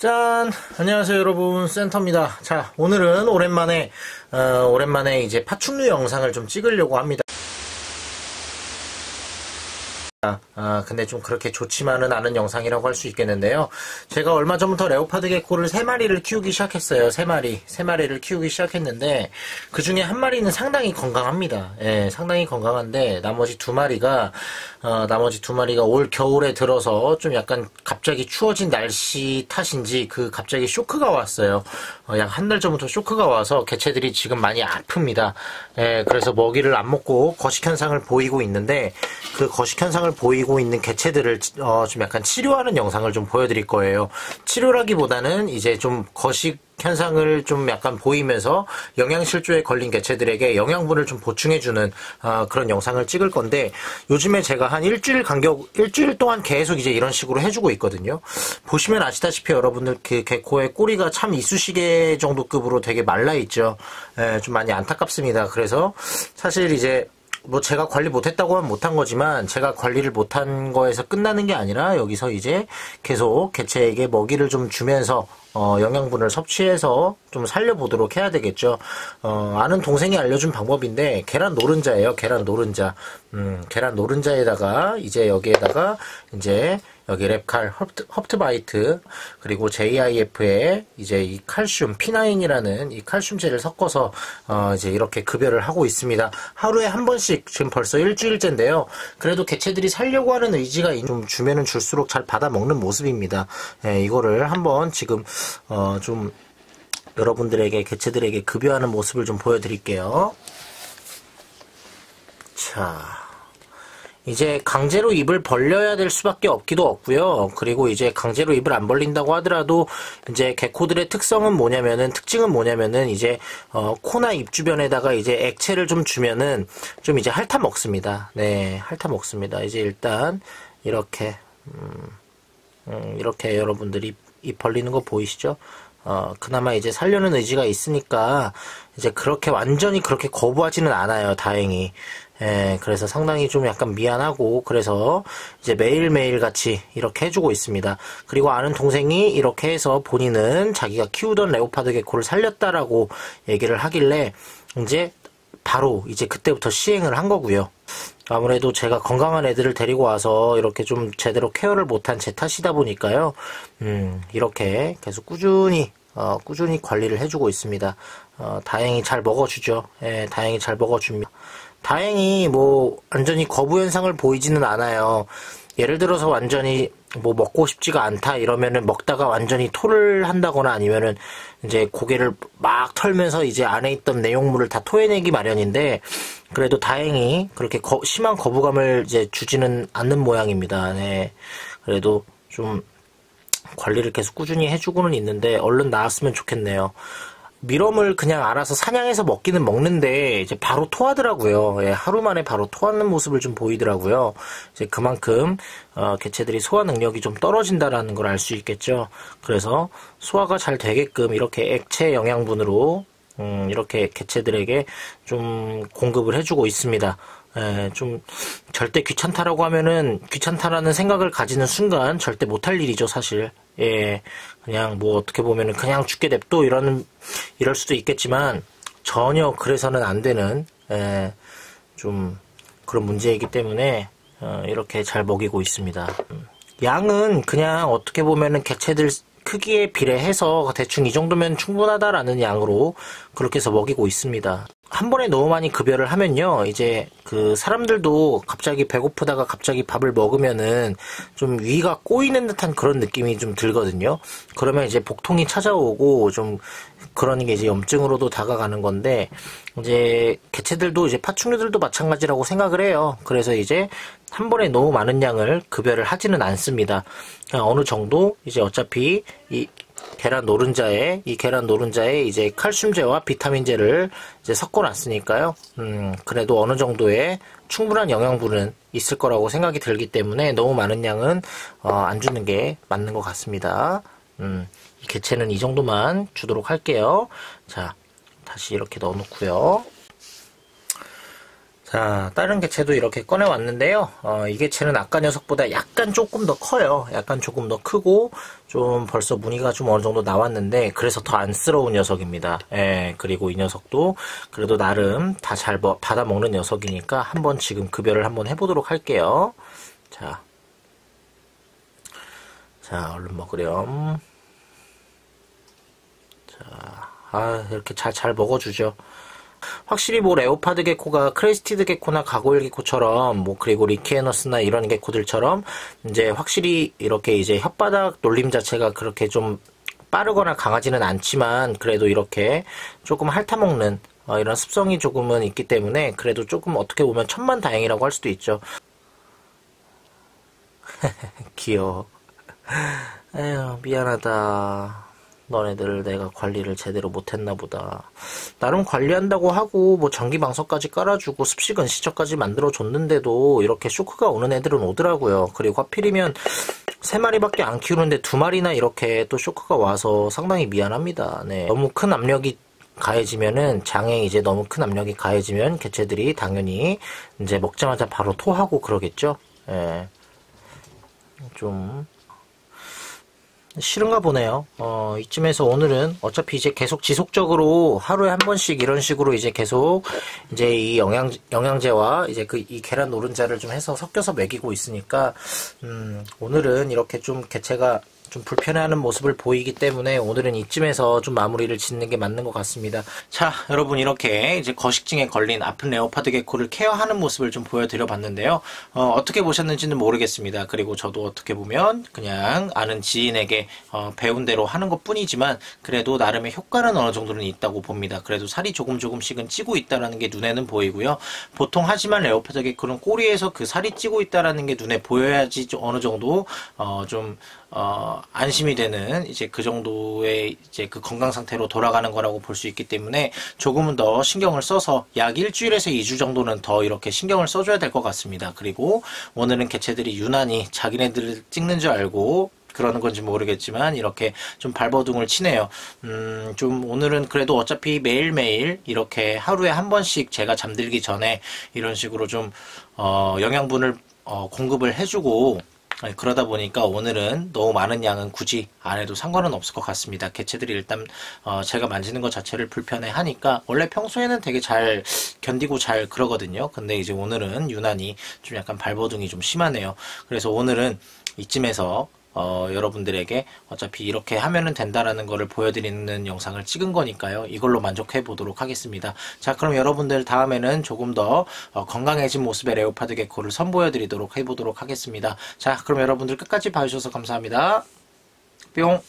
짠! 안녕하세요 여러분, 센터입니다. 자, 오늘은 오랜만에 이제 파충류 영상을 좀 찍으려고 합니다. 근데 좀 그렇게 좋지만은 않은 영상이라고 할 수 있겠는데요. 제가 얼마 전부터 레오파드 개코를 3마리를 키우기 시작했어요. 3마리를 키우기 시작했는데, 그 중에 한 마리는 상당히 건강합니다. 예, 상당히 건강한데, 나머지 두 마리가 올 겨울에 들어서 좀 약간 갑자기 추워진 날씨 탓인지 갑자기 쇼크가 왔어요. 약 한 달 전부터 쇼크가 와서 개체들이 지금 많이 아픕니다. 예, 그래서 먹이를 안 먹고 거식 현상을 보이고 있는데, 그 거식 현상을 보이고 있는 개체들을 좀 약간 치료하는 영상을 좀 보여드릴 거예요. 치료라기보다는 이제 좀 거식 현상을 좀 약간 보이면서 영양실조에 걸린 개체들에게 영양분을 좀 보충해주는 그런 영상을 찍을 건데, 요즘에 제가 한 일주일 동안 계속 이제 이런 식으로 해주고 있거든요. 보시면 아시다시피 여러분들 그 개코의 꼬리가 참 이쑤시개 정도 급으로 되게 말라있죠. 좀 많이 안타깝습니다. 그래서 사실 이제 뭐 제가 관리 못했다고 하면 못한 거지만, 제가 관리를 못한 거에서 끝나는 게 아니라 여기서 이제 계속 개체에게 먹이를 좀 주면서 영양분을 섭취해서 좀 살려보도록 해야 되겠죠. 아는 동생이 알려준 방법인데, 계란 노른자예요. 계란 노른자. 계란 노른자에다가 이제 여기에다가 이제 여기 랩칼, 헙트바이트, 그리고 JIF에 이제 이 칼슘, P9이라는 이 칼슘제를 섞어서 이제 이렇게 급여를 하고 있습니다. 하루에 한 번씩, 지금 벌써 일주일째인데요. 그래도 개체들이 살려고 하는 의지가 좀 주면은 줄수록 잘 받아 먹는 모습입니다. 예, 이거를 한번 지금 좀 여러분들에게, 개체들에게 급여하는 모습을 좀 보여드릴게요. 자, 이제 강제로 입을 벌려야 될 수밖에 없기도 없고요. 그리고 이제 강제로 입을 안 벌린다고 하더라도 이제 개코들의 특징은 뭐냐면은 이제 코나 입 주변에다가 이제 액체를 좀 주면은 좀 이제 핥아 먹습니다. 네, 핥아 먹습니다. 이제 일단 이렇게 이렇게 여러분들이 입 벌리는 거 보이시죠? 그나마 이제 살려는 의지가 있으니까 이제 완전히 그렇게 거부하지는 않아요, 다행히. 예, 그래서 상당히 좀 약간 미안하고, 그래서 이제 매일매일 같이 이렇게 해주고 있습니다. 그리고 아는 동생이 이렇게 해서 본인은 자기가 키우던 레오파드 개코를 살렸다라고 얘기를 하길래 이제 바로 이제 그때부터 시행을 한 거고요. 아무래도 제가 건강한 애들을 데리고 와서 이렇게 좀 제대로 케어를 못한 제 탓이다 보니까요. 이렇게 계속 꾸준히 관리를 해주고 있습니다. 다행히 잘 먹어주죠. 예, 다행히 잘 먹어줍니다. 다행히 뭐 완전히 거부 현상을 보이지는 않아요. 예를 들어서 완전히 뭐 먹고 싶지가 않다 이러면은 먹다가 완전히 토를 한다거나 아니면은 이제 고개를 막 털면서 이제 안에 있던 내용물을 다 토해내기 마련인데, 그래도 다행히 그렇게 심한 거부감을 이제 주지는 않는 모양입니다. 네. 그래도 좀 관리를 계속 꾸준히 해주고는 있는데 얼른 나았으면 좋겠네요. 밀웜을 그냥 알아서 사냥해서 먹기는 먹는데 이제 바로 토하더라고요. 예, 하루 만에 바로 토하는 모습을 좀 보이더라고요. 이제 그만큼 개체들이 소화 능력이 좀 떨어진다라는 걸 알 수 있겠죠. 그래서 소화가 잘 되게끔 이렇게 액체 영양분으로 이렇게 개체들에게 좀 공급을 해주고 있습니다. 예, 좀 절대 귀찮다라고 하면은, 귀찮다라는 생각을 가지는 순간 절대 못할 일이죠, 사실. 예, 그냥 뭐 어떻게 보면은 그냥 죽게 냅둬 이럴 수도 있겠지만 전혀 그래서는 안 되는, 예, 좀 그런 문제이기 때문에 이렇게 잘 먹이고 있습니다. 양은 그냥 어떻게 보면은 개체들 크기에 비례해서 대충 이 정도면 충분하다라는 양으로 그렇게 해서 먹이고 있습니다. 한 번에 너무 많이 급여를 하면요, 이제 그 사람들도 갑자기 배고프다가 갑자기 밥을 먹으면은 좀 위가 꼬이는 듯한 그런 느낌이 좀 들거든요. 그러면 이제 복통이 찾아오고 좀 그러는 게 이제 염증으로도 다가가는 건데, 이제 개체들도 이제 파충류들도 마찬가지라고 생각을 해요. 그래서 이제 한 번에 너무 많은 양을 급여를 하지는 않습니다. 그냥 어느 정도 이제 어차피 이 계란 노른자에 이제 칼슘제와 비타민제를 이제 섞어놨으니까요. 그래도 어느 정도의 충분한 영양분은 있을 거라고 생각이 들기 때문에 너무 많은 양은 안 주는 게 맞는 것 같습니다. 이 개체는 이 정도만 주도록 할게요. 자, 다시 이렇게 넣어놓고요. 자, 다른 개체도 이렇게 꺼내왔는데요. 이 개체는 아까 녀석보다 약간 조금 더 커요. 약간 조금 더 크고, 좀 벌써 무늬가 좀 어느 정도 나왔는데, 그래서 더 안쓰러운 녀석입니다. 예, 그리고 이 녀석도 그래도 나름 다 잘 받아먹는 녀석이니까 한번 지금 급여를 한번 해보도록 할게요. 자, 얼른 먹으렴. 자, 이렇게 잘 먹어주죠. 확실히 뭐 레오파드 게코가 크레스티드 게코나 가고일 게코처럼 뭐 그리고 리키에너스나 이런 게코들처럼 이제 확실히 이렇게 이제 혓바닥 놀림 자체가 그렇게 좀 빠르거나 강하지는 않지만 그래도 이렇게 조금 핥아먹는 이런 습성이 조금은 있기 때문에 그래도 조금 어떻게 보면 천만다행이라고 할 수도 있죠. 귀여워. 에휴, 미안하다. 너네들을 내가 관리를 제대로 못했나 보다. 나름 관리한다고 하고 뭐 전기방석까지 깔아주고 습식은 시저까지 만들어줬는데도 이렇게 쇼크가 오는 애들은 오더라고요. 그리고 하필이면 3마리밖에 안 키우는데 2마리나 이렇게 또 쇼크가 와서 상당히 미안합니다. 네. 너무 큰 압력이 가해지면은 장에 이제 너무 큰 압력이 가해지면 개체들이 당연히 이제 먹자마자 바로 토하고 그러겠죠. 예. 좀 싫은가 보네요. 이쯤에서 오늘은 어차피 이제 계속 지속적으로 하루에 한 번씩 이런 식으로 이제 계속 이제 이 영양제와 이제 이 계란 노른자를 좀 해서 섞여서 먹이고 있으니까, 오늘은 이렇게 좀 개체가 좀 불편해하는 모습을 보이기 때문에 오늘은 이쯤에서 좀 마무리를 짓는 게 맞는 것 같습니다. 자, 여러분 이렇게 이제 거식증에 걸린 아픈 레오파드 게코를 케어하는 모습을 좀 보여드려 봤는데요. 어떻게 보셨는지는 모르겠습니다. 그리고 저도 어떻게 보면 그냥 아는 지인에게 배운 대로 하는 것 뿐이지만 그래도 나름의 효과는 어느 정도는 있다고 봅니다. 그래도 살이 조금씩은 찌고 있다는 게 눈에는 보이고요. 보통 하지만 레오파드 게코는 꼬리에서 그 살이 찌고 있다는 게 눈에 보여야지 어느 정도 좀 안심이 되는 이제 그 정도의 이제 그 건강 상태로 돌아가는 거라고 볼 수 있기 때문에 조금은 더 신경을 써서 약 1주일에서 2주 정도는 더 이렇게 신경을 써줘야 될 것 같습니다. 그리고 오늘은 개체들이 유난히 자기네들을 찍는 줄 알고 그러는 건지 모르겠지만 이렇게 좀 발버둥을 치네요. 좀 오늘은 그래도 어차피 매일매일 이렇게 하루에 한 번씩 제가 잠들기 전에 이런 식으로 좀 영양분을 공급을 해주고 그러다 보니까 오늘은 너무 많은 양은 굳이 안 해도 상관은 없을 것 같습니다. 개체들이 일단 제가 만지는 것 자체를 불편해 하니까 원래 평소에는 되게 잘 견디고 잘 그러거든요. 근데 이제 오늘은 유난히 좀 약간 발버둥이 좀 심하네요. 그래서 오늘은 이쯤에서 여러분들에게 어차피 이렇게 하면은 된다라는 거를 보여드리는 영상을 찍은 거니까요. 이걸로 만족해 보도록 하겠습니다. 자, 그럼 여러분들 다음에는 조금 더 건강해진 모습의 레오파드 게코를 선보여 드리도록 해보도록 하겠습니다. 자, 그럼 여러분들 끝까지 봐주셔서 감사합니다. 뿅!